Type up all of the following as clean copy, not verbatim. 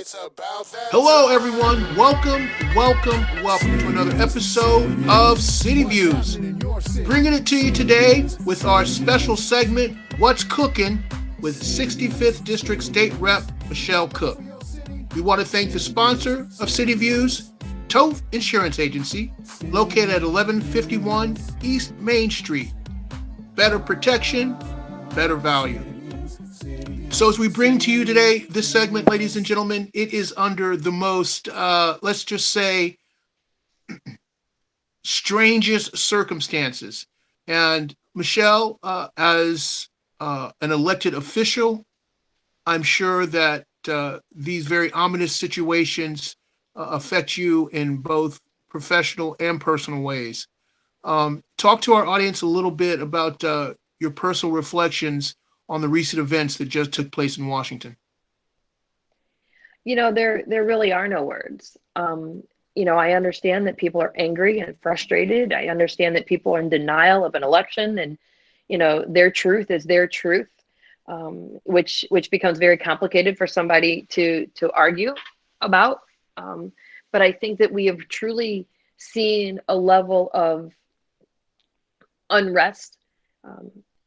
It's about that Hello, time. everyone. Welcome to another episode of City Views. Bringing it to you today with our special segment, What's Cookin', with 65th District State Rep Michelle Cook. We want to thank the sponsor of City Views, Toph Insurance Agency, located at 1151 East Main Street. Better protection, better value. So as we bring to you today this segment, ladies and gentlemen, it is under the most, let's just say, strangest circumstances. And Michelle, as an elected official, I'm sure that these very ominous situations affect you in both professional and personal ways. Talk to our audience a little bit about your personal reflections on the recent events that just took place in Washington. There really are no words. I understand that people are angry and frustrated. I understand that people are in denial of an election, and their truth is their truth, which becomes very complicated for somebody to argue about. But I think that we have truly seen a level of unrest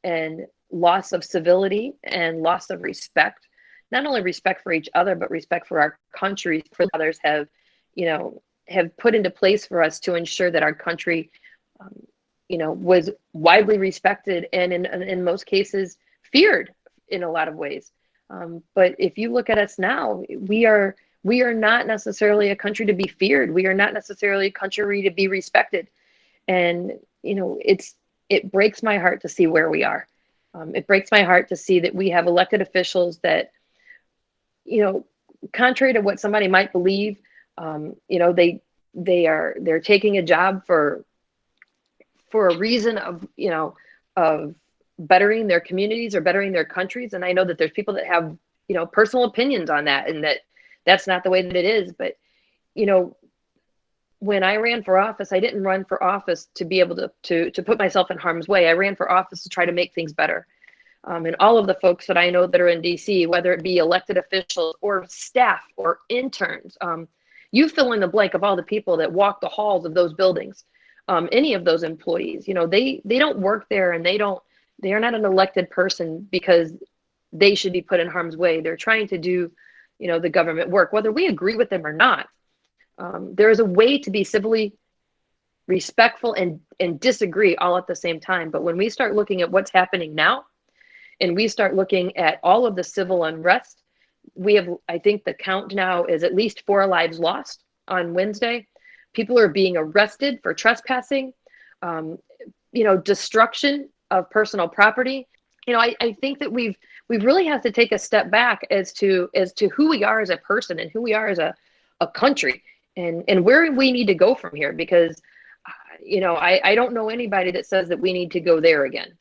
and loss of civility and loss of respect, not only respect for each other, but respect for our country, for others have put into place for us to ensure that our country, was widely respected and in most cases feared in a lot of ways. But if you look at us now, we are not necessarily a country to be feared. We are not necessarily a country to be respected. And, it breaks my heart to see where we are. It breaks my heart to see that we have elected officials that, contrary to what somebody might believe, they're taking a job for a reason of bettering their communities or bettering their countries. And I know that there's people that have, personal opinions on that, and that's not the way that it is. But, when I ran for office, I didn't run for office to be able to put myself in harm's way. I ran for office to try to make things better. And all of the folks that I know that are in DC, whether it be elected officials or staff or interns, you fill in the blank of all the people that walk the halls of those buildings, any of those employees, they don't work there, and they are not an elected person because they should be put in harm's way. They're trying to do, the government work, whether we agree with them or not. There is a way to be civilly respectful and disagree all at the same time. But when we start looking at what's happening now, and we start looking at all of the civil unrest, I think the count now is at least 4 lives lost on Wednesday. People are being arrested for trespassing, destruction of personal property. I think that we really have to take a step back as to who we are as a person and who we are as a country, and where we need to go from here, because I don't know anybody that says that we need to go there again.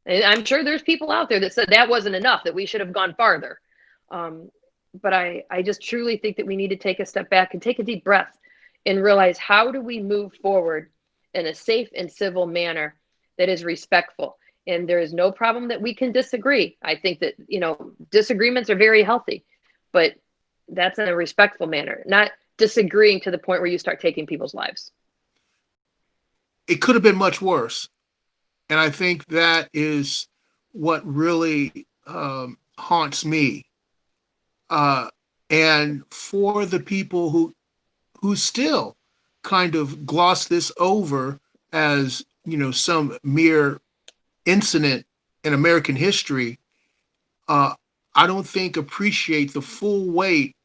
And I'm sure there's people out there that said that wasn't enough, that we should have gone farther. But I just truly think that we need to take a step back and take a deep breath and realize, how do we move forward in a safe and civil manner that is respectful? And there is no problem that we can disagree. I think that, disagreements are very healthy, but that's in a respectful manner, not disagreeing to the point where you start taking people's lives. It could have been much worse. And I think that is what really haunts me. And for the people who still kind of gloss this over as, some mere incident in American history, I don't think appreciate the full weight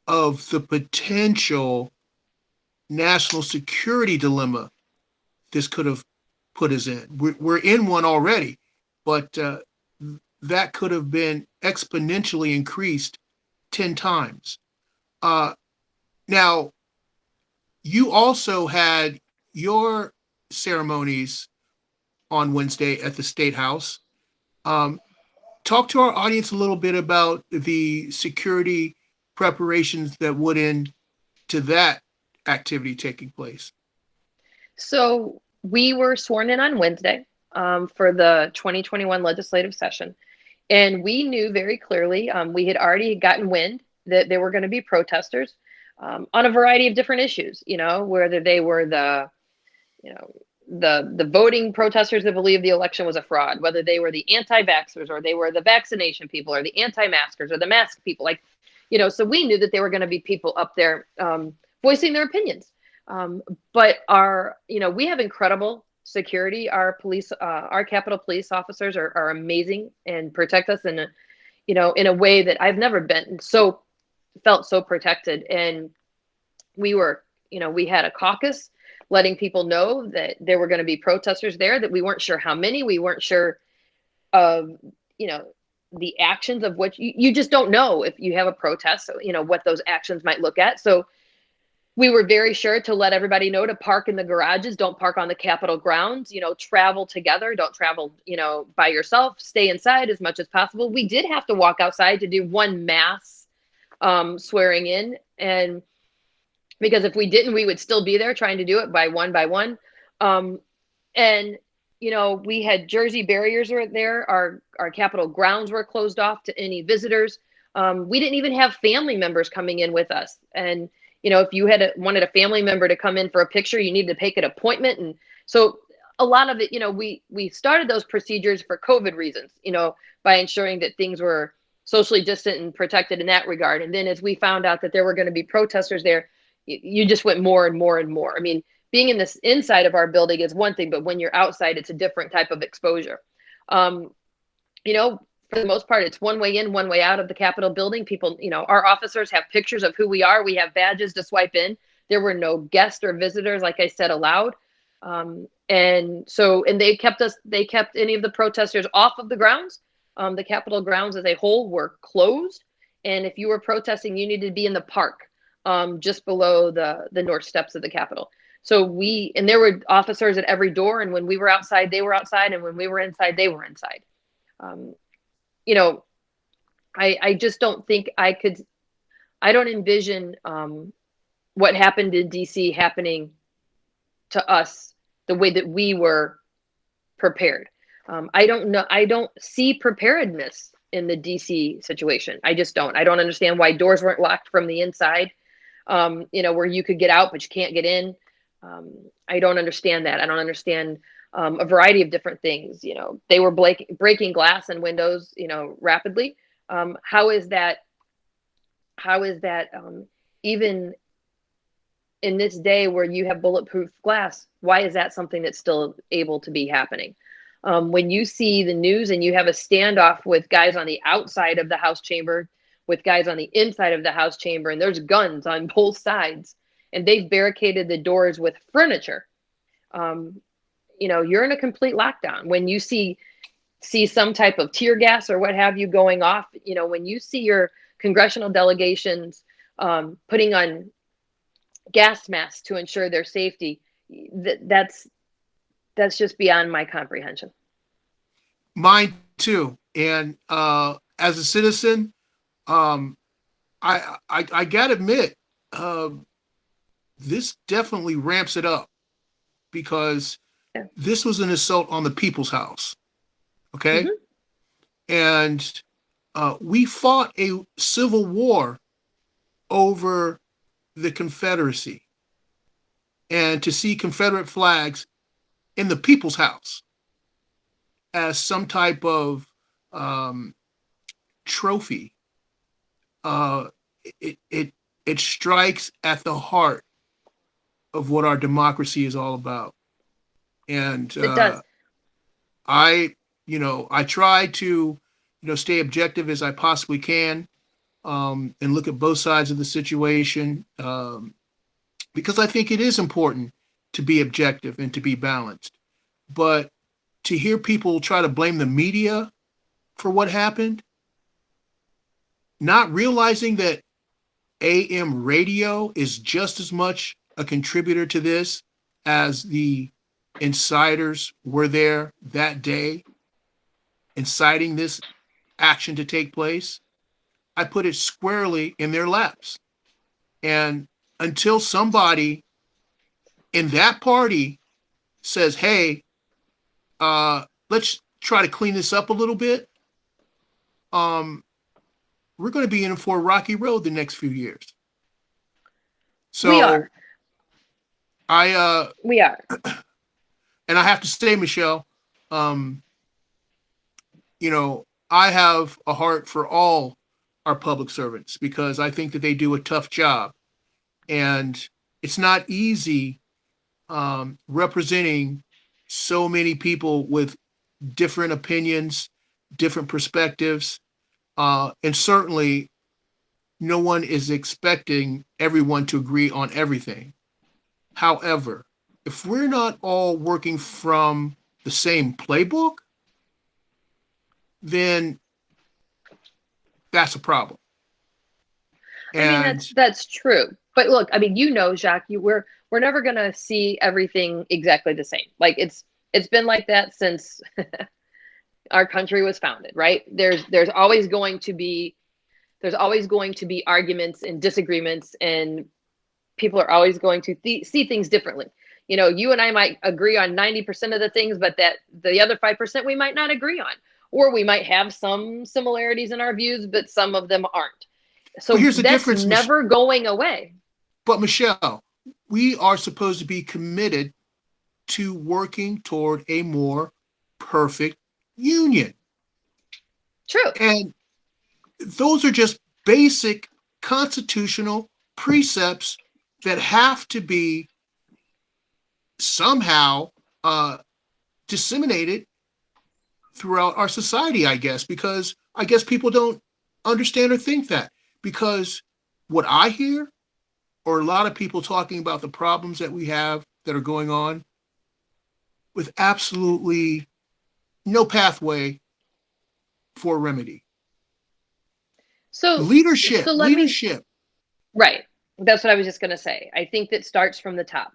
of the potential national security dilemma this could have put us in. We're in one already, but that could have been exponentially increased 10 times. Now, you also had your ceremonies on Wednesday at the State House. Talk to our audience a little bit about the security preparations that went into that activity taking place. So we were sworn in on Wednesday for the 2021 legislative session. And we knew very clearly, we had already gotten wind that there were going to be protesters on a variety of different issues, whether they were the voting protesters that believed the election was a fraud, whether they were the anti-vaxxers or they were the vaccination people or the anti-maskers or the mask people, so we knew that there were going to be people up there voicing their opinions. But we have incredible security. Our police, our Capitol police officers are amazing and protect us in a way that I've never felt so protected. And we had a caucus letting people know that there were going to be protesters there, that we weren't sure how many, we weren't sure of, the actions of which you just don't know if you have a protest, so, what those actions might look at. So we were very sure to let everybody know to park in the garages, don't park on the Capitol grounds, travel together, don't travel, by yourself, stay inside as much as possible. We did have to walk outside to do one mass swearing in, and because if we didn't, we would still be there trying to do it by one. And, we had Jersey barriers right there. Our Capitol grounds were closed off to any visitors. We didn't even have family members coming in with us. And, if you wanted a family member to come in for a picture, you needed to make an appointment. And so a lot of it, we started those procedures for COVID reasons, by ensuring that things were socially distant and protected in that regard. And then as we found out that there were going to be protesters there, you just went more and more and more. I mean, being in this inside of our building is one thing, but when you're outside, it's a different type of exposure. For the most part, it's one way in, one way out of the Capitol building. People, our officers have pictures of who we are. We have badges to swipe in. There were no guests or visitors, like I said, allowed. And they kept any of the protesters off of the grounds. The Capitol grounds as a whole were closed. And if you were protesting, you needed to be in the park, just below the north steps of the Capitol. So there were officers at every door. And when we were outside, they were outside. And when we were inside, they were inside. I just don't think I don't envision what happened in DC happening to us the way that we were prepared. I don't see preparedness in the DC situation. I just don't. I don't understand why doors weren't locked from the inside, where you could get out, but you can't get in. I don't understand that. I don't understand a variety of different things. They were breaking glass and windows, rapidly. How is that even in this day where you have bulletproof glass? Why is that something that's still able to be happening? When you see the news and you have a standoff with guys on the outside of the House chamber, with guys on the inside of the House chamber, and there's guns on both sides, and they've barricaded the doors with furniture. You're in a complete lockdown. When you see some type of tear gas or what have you going off, when you see your congressional delegations putting on gas masks to ensure their safety, that's just beyond my comprehension. Mine too. And as a citizen, I gotta admit, this definitely ramps it up, because this was an assault on the people's house. Okay. Mm-hmm. And we fought a civil war over the Confederacy, and to see Confederate flags in the people's house as some type of trophy, it strikes at the heart of what our democracy is all about. And it does. I try to, stay objective as I possibly can, and look at both sides of the situation, because I think it is important to be objective and to be balanced. But to hear people try to blame the media for what happened, not realizing that AM radio is just as much a contributor to this as the insiders were there that day inciting this action to take place, I put it squarely in their laps. And until somebody in that party says, hey, let's try to clean this up a little bit, we're going to be in for a rocky road the next few years. So we are. We are. And I have to say, Michelle, I have a heart for all our public servants because I think that they do a tough job. And it's not easy representing so many people with different opinions, different perspectives. And certainly no one is expecting everyone to agree on everything. However, if we're not all working from the same playbook, then that's a problem. And that's true. But look, Jacque, we're never gonna see everything exactly the same. Like it's been like that since our country was founded, right? There's always going to be arguments and disagreements, and people are always going to see things differently. You and I might agree on 90% of the things, but that the other 5% we might not agree on, or we might have some similarities in our views, but some of them aren't. So here's the that's difference, never going away. But Michelle, we are supposed to be committed to working toward a more perfect union. True. And those are just basic constitutional precepts that have to be somehow disseminated throughout our society, I guess, because I guess people don't understand or think that. Because what I hear, or a lot of people talking about the problems that we have that are going on, with absolutely no pathway for remedy. So leadership. Right. That's what I was just going to say. I think that starts from the top,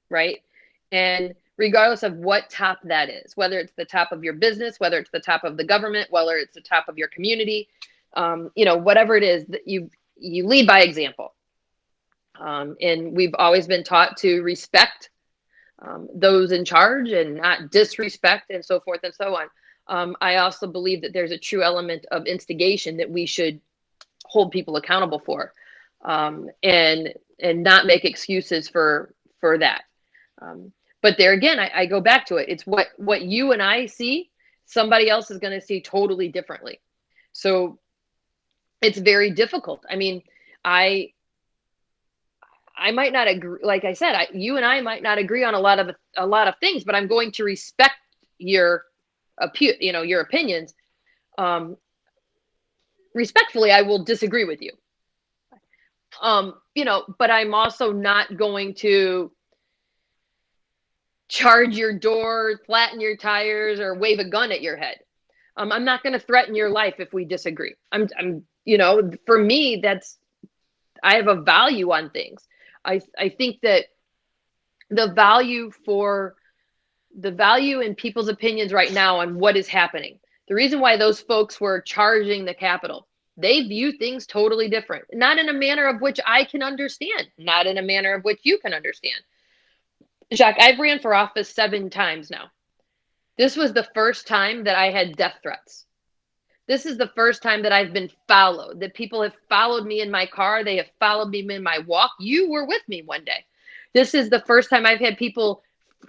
right? And regardless of what top that is, whether it's the top of your business, whether it's the top of the government, whether it's the top of your community, whatever it is, that you lead by example. And we've always been taught to respect those in charge and not disrespect, and so forth and so on. I also believe that there's a true element of instigation that we should hold people accountable for, and not make excuses for that. But there again, I go back to it. It's what you and I see, somebody else is going to see totally differently. So it's very difficult. I mean, I might not agree. Like I said, you and I might not agree on a lot of things, but I'm going to respect your opinions. Respectfully, I will disagree with you. But I'm also not going to charge your door, flatten your tires, or wave a gun at your head. I'm not going to threaten your life if we disagree. For me, I have a value on things. I think that the value in people's opinions right now on what is happening, the reason why those folks were charging the Capitol, they view things totally different, not in a manner of which I can understand, not in a manner of which you can understand. Jacque, I've ran for office 7 times now. This was the first time that I had death threats. This is the first time that I've been followed, that people have followed me in my car. They have followed me in my walk. You were with me one day. This is the first time I've had people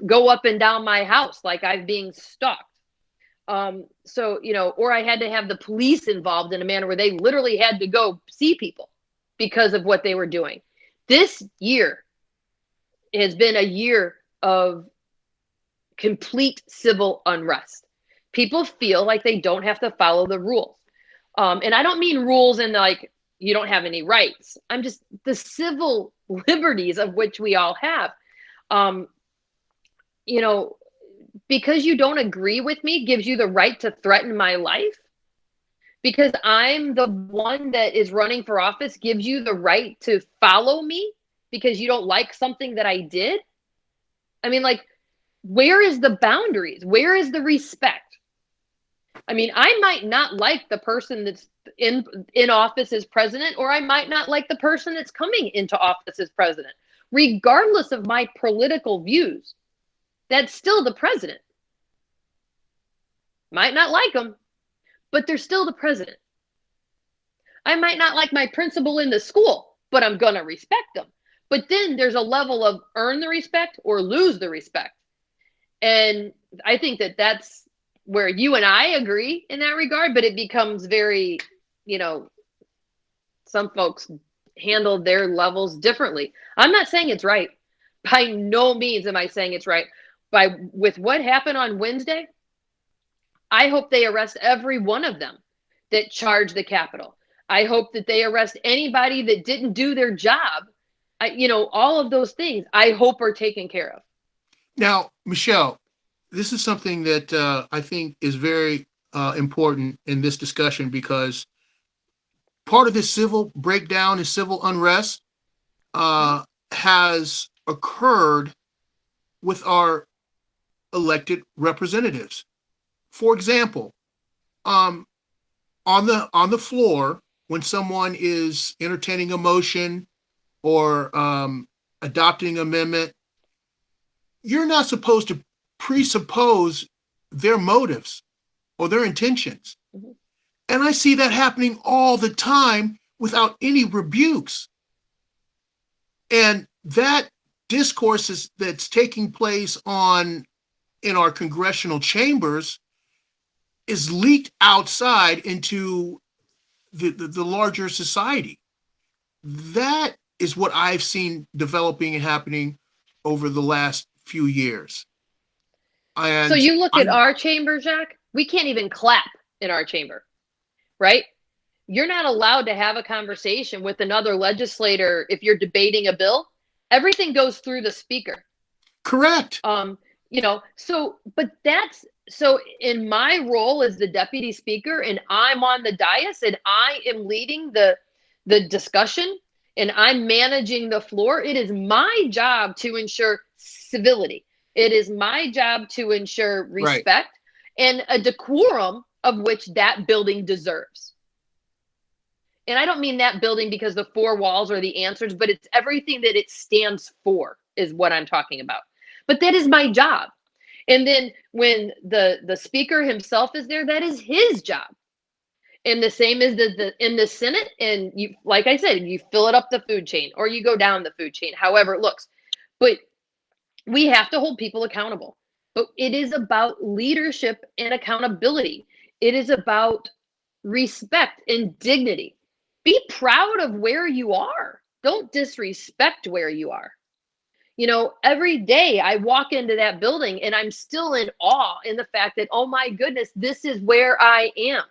go up and down my house like I'm being stalked. Or I had to have the police involved in a manner where they literally had to go see people because of what they were doing. This year has been a year of complete civil unrest. People feel like they don't have to follow the rules. And I don't mean rules in like, you don't have any rights. I'm just the civil liberties of which we all have. Because you don't agree with me gives you the right to threaten my life. Because I'm the one that is running for office gives you the right to follow me because you don't like something that I did. I mean, like, where is the boundaries? Where is the respect? I mean, I might not like the person that's in office as president, or I might not like the person that's coming into office as president. Regardless of my political views, that's still the president. Might not like them, but they're still the president. I might not like my principal in the school, but I'm going to respect them. But then there's a level of earn the respect or lose the respect. And I think that that's where you and I agree in that regard, but it becomes very, some folks handle their levels differently. I'm not saying it's right. By no means am I saying it's right. With what happened on Wednesday, I hope they arrest every one of them that charged the Capitol. I hope that they arrest anybody that didn't do their job. All of those things I hope are taken care of. Now, Michelle, this is something that I think is very important in this discussion, because part of this civil breakdown and civil unrest has occurred with our elected representatives. For example, on the floor, when someone is entertaining a motion or adopting an amendment, you're not supposed to presuppose their motives or their intentions. Mm-hmm. And I see that happening all the time without any rebukes. And that discourse that's taking place in our congressional chambers is leaked outside into the larger society. That is what I've seen developing and happening over the last few years. And so you look at our chamber, Jacque, we can't even clap in our chamber, right? You're not allowed to have a conversation with another legislator if you're debating a bill. Everything goes through the speaker. Correct. So in my role as the deputy speaker, and I'm on the dais and I am leading the discussion and I'm managing the floor, it is my job to ensure civility. It is my job to ensure respect and a decorum of which that building deserves. And I don't mean that building because the four walls are the answers, but it's everything that it stands for is what I'm talking about. But that is my job. And then when the speaker himself is there, that is his job. And the same as in the Senate, and you, like I said, you fill it up the food chain or you go down the food chain, however it looks. But we have to hold people accountable. But it is about leadership and accountability. It is about respect and dignity. Be proud of where you are. Don't disrespect where you are. Every day I walk into that building and I'm still in awe in the fact that, oh my goodness, this is where I am.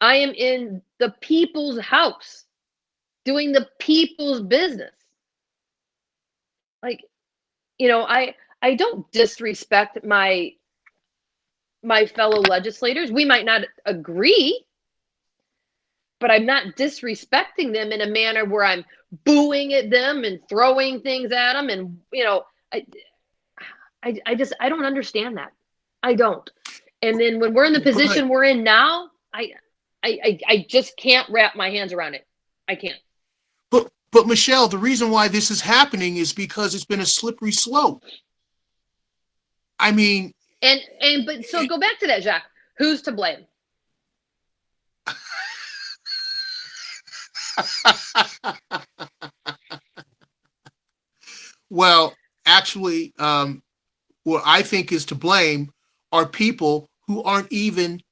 I am in the people's house, doing the people's business. I don't disrespect my fellow legislators. We might not agree, but I'm not disrespecting them in a manner where I'm booing at them and throwing things at them. And, I don't understand that. I don't. And then when we're in the position we're in now, I just can't wrap my hands around it. I can't. But Michelle, the reason why this is happening is because it's been a slippery slope. I mean, but so go back to that, Jacque. Who's to blame? Well, actually, what I think is to blame are people who aren't even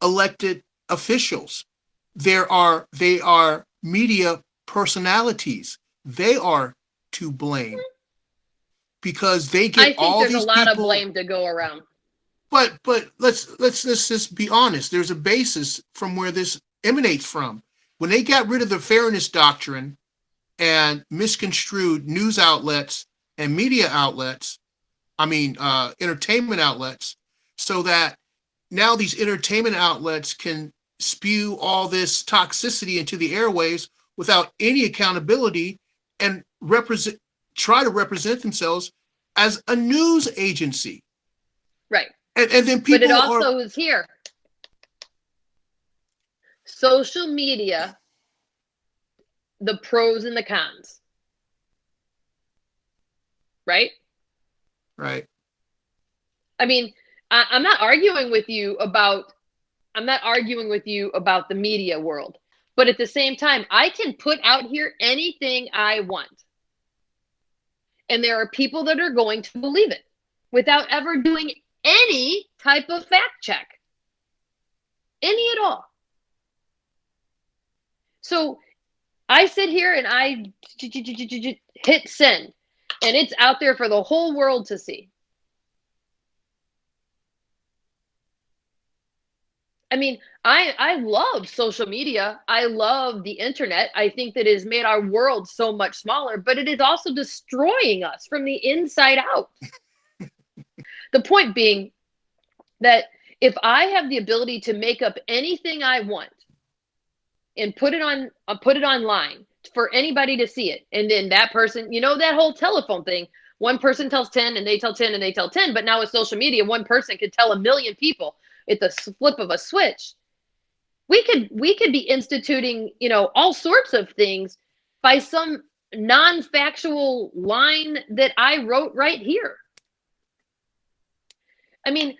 elected officials. They are media personalities. They are to blame because they get all these people. I think there's a lot of blame to go around. But let's just be honest. There's a basis from where this emanates from. When they got rid of the fairness doctrine and misconstrued news outlets and media outlets, entertainment outlets, so that now these entertainment outlets can spew all this toxicity into the airwaves without any accountability and try to represent themselves as a news agency. Right. And then people. But it also is here. Social media, the pros and the cons. Right? Right. I mean, I'm not arguing with you about I'm not arguing with you about the media world, but at the same time, I can put out here anything I want. And there are people that are going to believe it without ever doing any type of fact check. Any at all. So I sit here and I hit send, and it's out there for the whole world to see. I mean, I love social media. I love the internet. I think that it has made our world so much smaller, but it is also destroying us from the inside out. The point being that if I have the ability to make up anything I want and put it online for anybody to see it, and then that person, you know, that whole telephone thing, one person tells 10 and they tell 10 and they tell 10, but now with social media, one person could tell 1 million people at the flip of a switch. We could be instituting, you know, all sorts of things by some non-factual line that I wrote right here. I mean,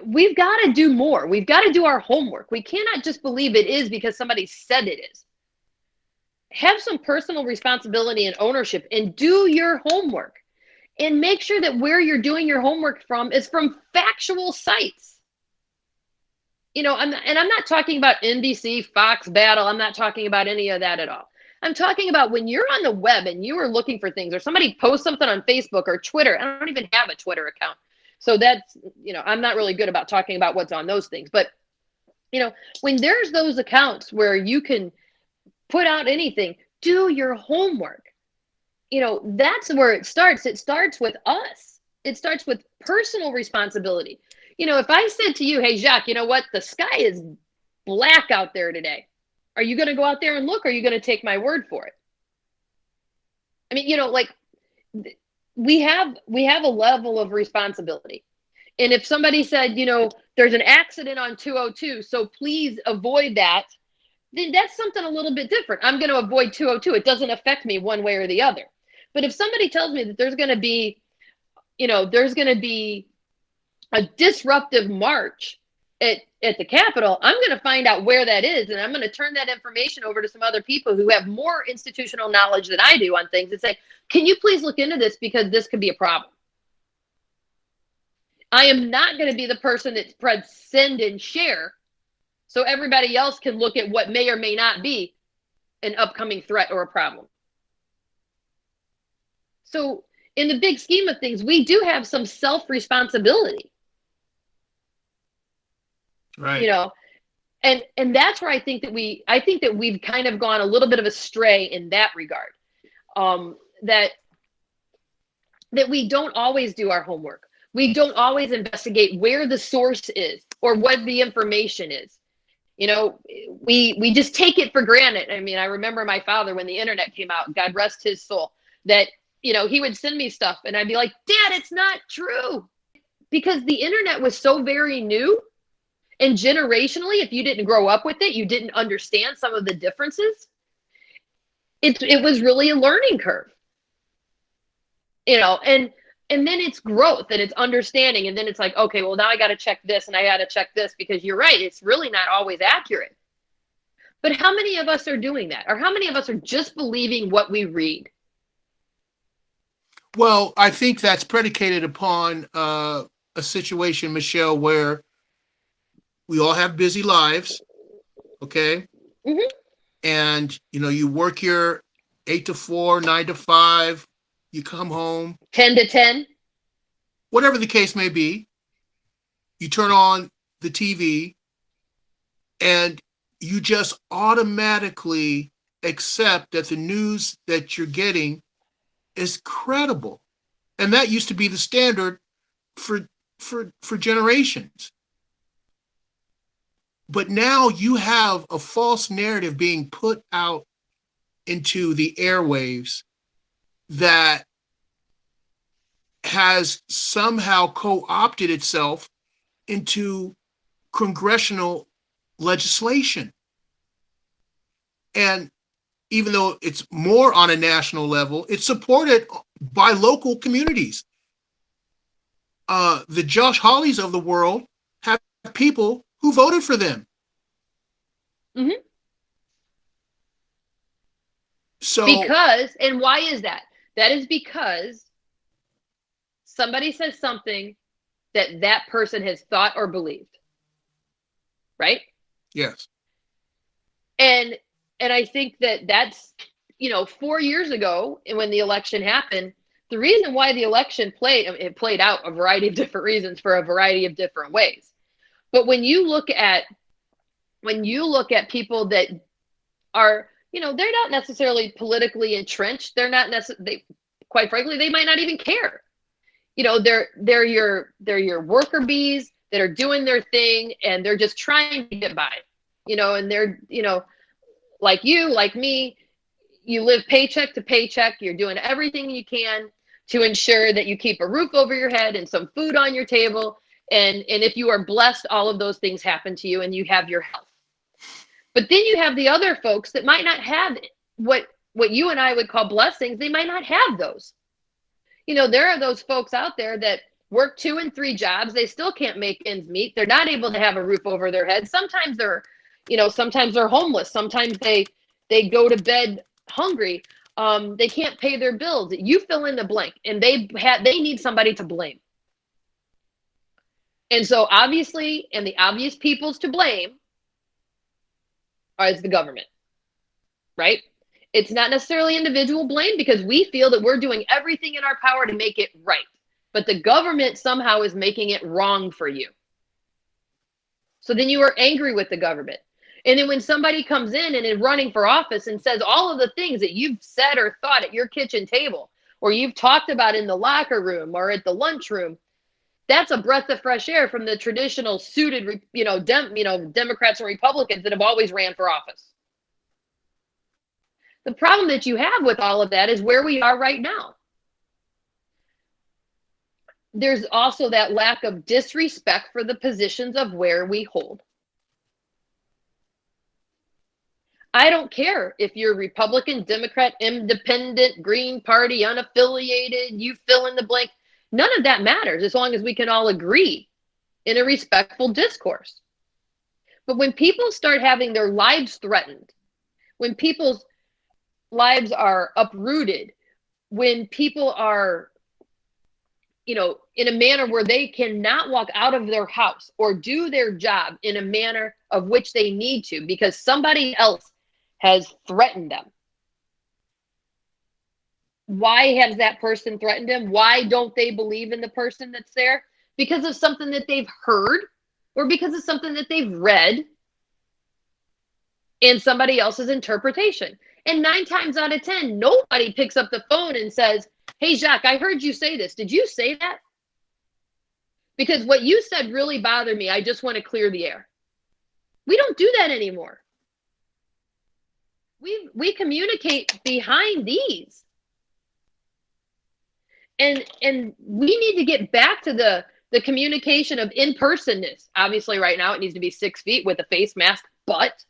we've got to do more. We've got to do our homework. We cannot just believe it is because somebody said it is. Have some personal responsibility and ownership and do your homework, and make sure that where you're doing your homework from is from factual sites. You know, I'm not talking about NBC, Fox, Battle. I'm not talking about any of that at all. I'm talking about when you're on the web and you are looking for things, or somebody posts something on Facebook or Twitter. I don't even have a Twitter account. So that's, you know, I'm not really good about talking about what's on those things. But, you know, when there's those accounts where you can put out anything, do your homework. You know, that's where it starts. It starts with us. It starts with personal responsibility. You know, if I said to you, hey, Jacque, you know what? The sky is black out there today. Are you going to go out there and look, or are you going to take my word for it? I mean, you know, like we have a level of responsibility. And if somebody said, you know, there's an accident on 202, so please avoid that, then that's something a little bit different. I'm going to avoid 202. It doesn't affect me one way or the other. But if somebody tells me that there's going to be, you know, there's going to be a disruptive march at the Capitol, I'm going to find out where that is, and I'm going to turn that information over to some other people who have more institutional knowledge than I do on things, and say, can you please look into this, because this could be a problem. I am not going to be the person that spreads send and share so everybody else can look at what may or may not be an upcoming threat or a problem. So in the big scheme of things, we do have some self-responsibility. Right. You know, and that's where I think that we've kind of gone a little bit of astray in that regard. That we don't always do our homework. We don't always investigate where the source is or what the information is. You know, we just take it for granted. I mean, I remember my father, when the internet came out, God rest his soul, that, you know, he would send me stuff and I'd be like, Dad, it's not true. Because the internet was so very new. And generationally, if you didn't grow up with it, you didn't understand some of the differences. It was really a learning curve, you know, and then it's growth and it's understanding. And then it's like, okay, well, now I got to check this and I got to check this, because you're right. It's really not always accurate. But how many of us are doing that? Or how many of us are just believing what we read? Well, I think that's predicated upon a situation, Michelle, where we all have busy lives, okay? Mm-hmm. And, you know, you work your 8 to 4, 9 to 5, you come home. 10 to 10. Whatever the case may be, you turn on the TV and you just automatically accept that the news that you're getting is credible. And that used to be the standard for generations. But now you have a false narrative being put out into the airwaves that has somehow co-opted itself into congressional legislation. And even though it's more on a national level, it's supported by local communities. The Josh Hawleys of the world have people who voted for them. Mm-hmm. So because, and why is that? That is because somebody says something that that person has thought or believed, right? yes, And I think that that's, 4 years ago when the election happened, the reason why the election played out a variety of different reasons for a variety of different ways. But when you look at people that are, they're not necessarily politically entrenched. They're not necessarily, quite frankly, they might not even care. They're your worker bees that are doing their thing and they're just trying to get by, and they're, like you, like me, you live paycheck to paycheck. You're doing everything you can to ensure that you keep a roof over your head and some food on your table. And if you are blessed, all of those things happen to you and you have your health. But then you have the other folks that might not have what you and I would call blessings. They might not have those. There are those folks out there that work 2 and 3 jobs. They still can't make ends meet. They're not able to have a roof over their head. Sometimes they're homeless. Sometimes they go to bed hungry. They can't pay their bills. You fill in the blank, and they need somebody to blame. And so obviously, and the obvious peoples to blame is the government, right? It's not necessarily individual blame because we feel that we're doing everything in our power to make it right. But the government somehow is making it wrong for you. So then you are angry with the government. And then when somebody comes in and is running for office and says all of the things that you've said or thought at your kitchen table, or you've talked about in the locker room or at the lunchroom, that's a breath of fresh air from the traditional suited, Democrats and Republicans that have always ran for office. The problem that you have with all of that is where we are right now. There's also that lack of disrespect for the positions of where we hold. I don't care if you're Republican, Democrat, Independent, Green Party, unaffiliated, you fill in the blank. None of that matters as long as we can all agree in a respectful discourse. But when people start having their lives threatened, when people's lives are uprooted, when people are, in a manner where they cannot walk out of their house or do their job in a manner of which they need to because somebody else has threatened them. Why has that person threatened them? Why don't they believe in the person that's there? Because of something that they've heard or because of something that they've read in somebody else's interpretation. And 9 times out of 10, nobody picks up the phone and says, "Hey, Jacque, I heard you say this. Did you say that? Because what you said really bothered me. I just want to clear the air." We don't do that anymore. We communicate behind these. And we need to get back to the communication of in-personness. Obviously, right now, it needs to be 6 feet with a face mask, but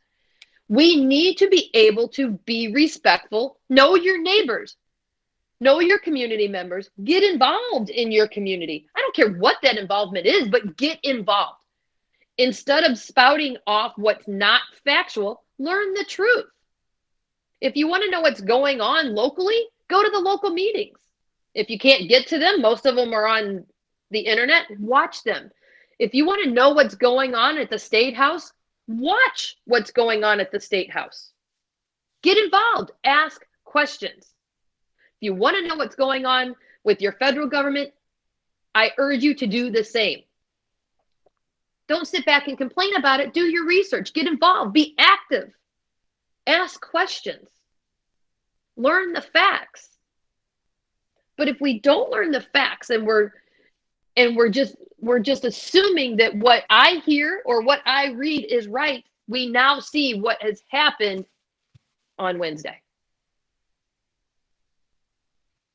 we need to be able to be respectful, know your neighbors, know your community members, get involved in your community. I don't care what that involvement is, but get involved. Instead of spouting off what's not factual, learn the truth. If you want to know what's going on locally, go to the local meetings. If you can't get to them, most of them are on the internet, watch them. If you want to know what's going on at the State House, watch what's going on at the State House. Get involved, ask questions. If you want to know what's going on with your federal government, I urge you to do the same. Don't sit back and complain about it. Do your research, get involved, be active, ask questions, learn the facts. But if we don't learn the facts and we're just assuming that what I hear or what I read is right, we now see what has happened on Wednesday.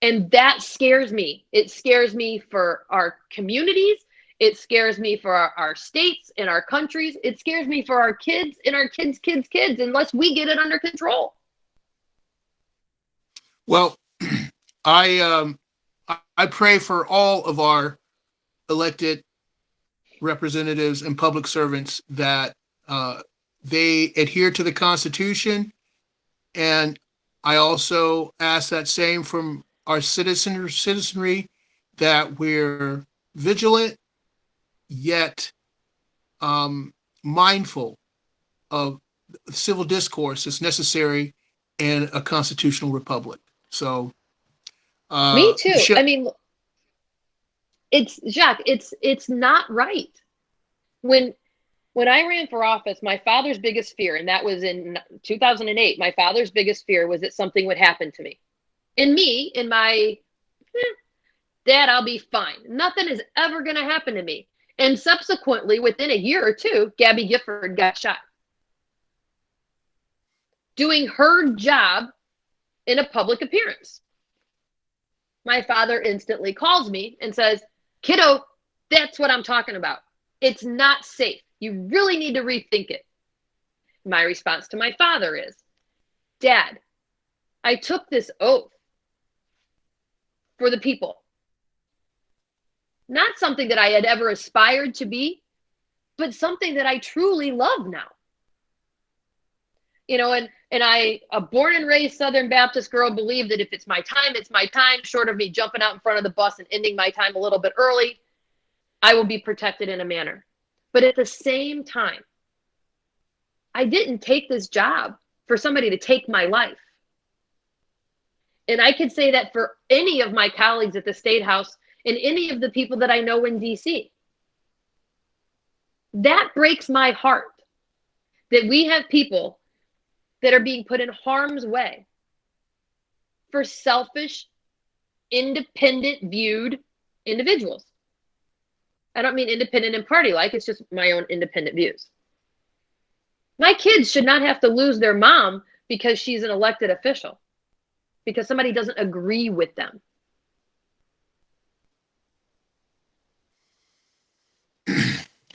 And that scares me. It scares me for our communities. It scares me for our states and our countries. It scares me for our kids and our kids' unless we get it under control. Well, I pray for all of our elected representatives and public servants that they adhere to the Constitution. And I also ask that same from our citizenry, that we're vigilant yet mindful of civil discourse that's necessary in a constitutional republic. So, Me too. Michelle, I mean, it's Jacque, it's not right. When I ran for office, my father's biggest fear, and that was in 2008, my father's biggest fear was that something would happen to me. And me, in my, Dad, I'll be fine. Nothing is ever going to happen to me. And subsequently, within a year or two, Gabby Gifford got shot. Doing her job in a public appearance. My father instantly calls me and says, kiddo, that's what I'm talking about. It's not safe. You really need to rethink it. My response to my father is, Dad, I took this oath for the people. Not something that I had ever aspired to be, but something that I truly love now. You know, and I, a born and raised Southern Baptist girl, believe that if it's my time, it's my time, short of me jumping out in front of the bus and ending my time a little bit early, I will be protected in a manner. But at the same time, I didn't take this job for somebody to take my life. And I could say that for any of my colleagues at the State House and any of the people that I know in DC. That breaks my heart that we have people that are being put in harm's way for selfish, independent viewed individuals. I don't mean independent and party-like, it's just my own independent views. My kids should not have to lose their mom because she's an elected official, because somebody doesn't agree with them.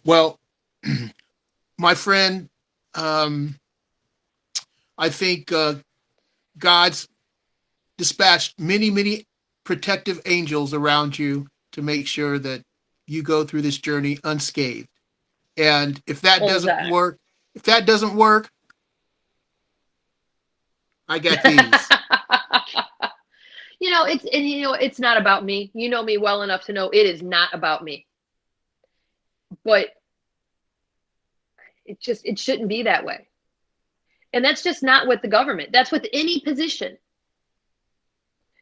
well, my friend, I think God's dispatched many, many protective angels around you to make sure that you go through this journey unscathed. And if that doesn't work, I got these. It's not about me. You know me well enough to know it is not about me. But it shouldn't be that way. And that's just not with the government. That's with any position.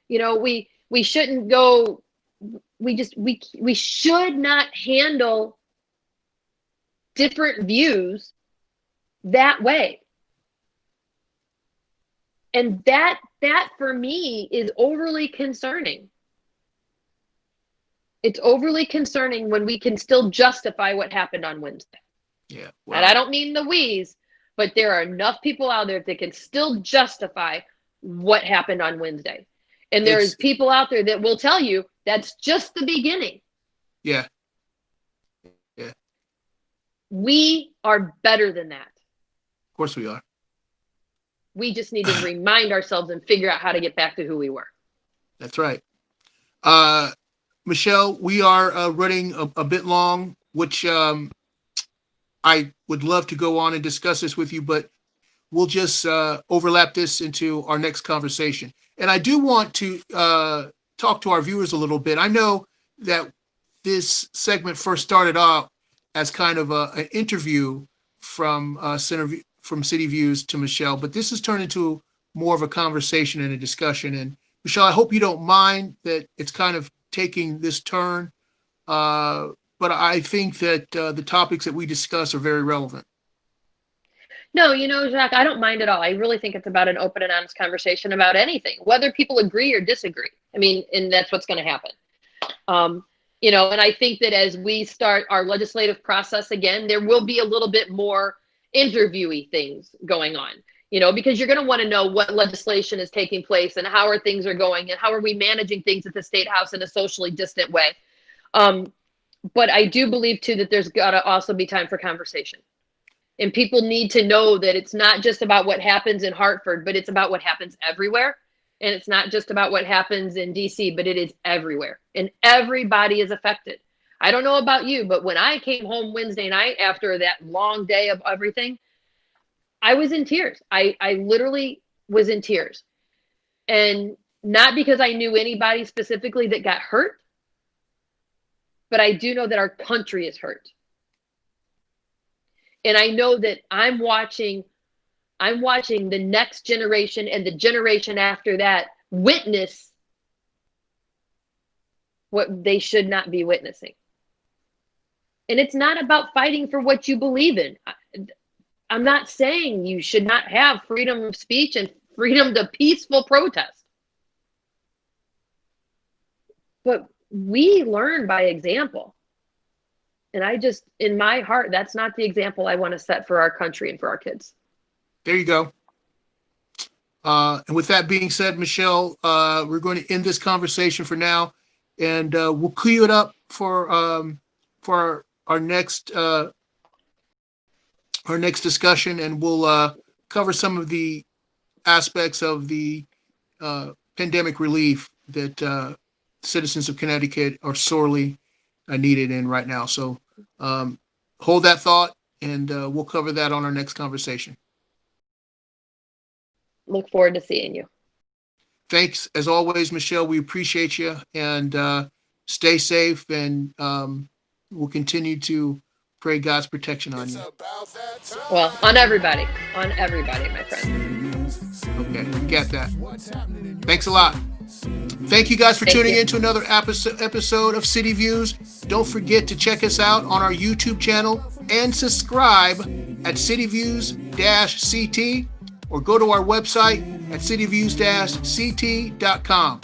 You know, we shouldn't go, we should not handle different views that way. And that for me is overly concerning. It's overly concerning when we can still justify what happened on Wednesday. Yeah. Well, and I don't mean the we's, but there are enough people out there that can still justify what happened on Wednesday. And there's people out there that will tell you that's just the beginning. Yeah. Yeah. We are better than that. Of course we are. We just need to remind ourselves and figure out how to get back to who we were. That's right. Michelle, we are running a bit long, which I would love to go on and discuss this with you, but we'll just overlap this into our next conversation. And I do want to talk to our viewers a little bit. I know that this segment first started out as kind of an interview from City Views to Michelle, but this has turned into more of a conversation and a discussion. And Michelle, I hope you don't mind that it's kind of taking this turn, but I think that the topics that we discuss are very relevant. No, Jacque, I don't mind at all. I really think it's about an open and honest conversation about anything, whether people agree or disagree. I mean, and that's what's going to happen. And I think that as we start our legislative process again, there will be a little bit more interviewee things going on, because you're going to want to know what legislation is taking place and how are things are going and how are we managing things at the State House in a socially distant way. But I do believe too that there's got to also be time for conversation. And people need to know that it's not just about what happens in Hartford, but it's about what happens everywhere. And it's not just about what happens in DC, but it is everywhere. And everybody is affected. I don't know about you, but when I came home Wednesday night after that long day of everything, I was in tears. I literally was in tears. And not because I knew anybody specifically that got hurt, but I do know that our country is hurt. And I know that I'm watching the next generation and the generation after that witness what they should not be witnessing. And it's not about fighting for what you believe in. I'm not saying you should not have freedom of speech and freedom to peaceful protest. But we learn by example. And I just, in my heart, that's not the example I want to set for our country and for our kids. There you go. And with that being said, Michelle, we're going to end this conversation for now, and we'll queue it up for our next discussion, and we'll cover some of the aspects of the pandemic relief that citizens of Connecticut are sorely needed in right now. So hold that thought, and we'll cover that on our next conversation. Look forward to seeing you. Thanks, as always, Michelle. We appreciate you, and stay safe, and we'll continue to pray God's protection on you. Well, on everybody, my friend. Okay, get that. Thanks a lot. Thank you guys for tuning in to another episode of City Views. Don't forget to check us out on our YouTube channel and subscribe at cityviews-ct, or go to our website at cityviews-ct.com.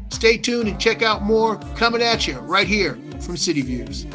Stay tuned and check out more coming at you right here from City Views.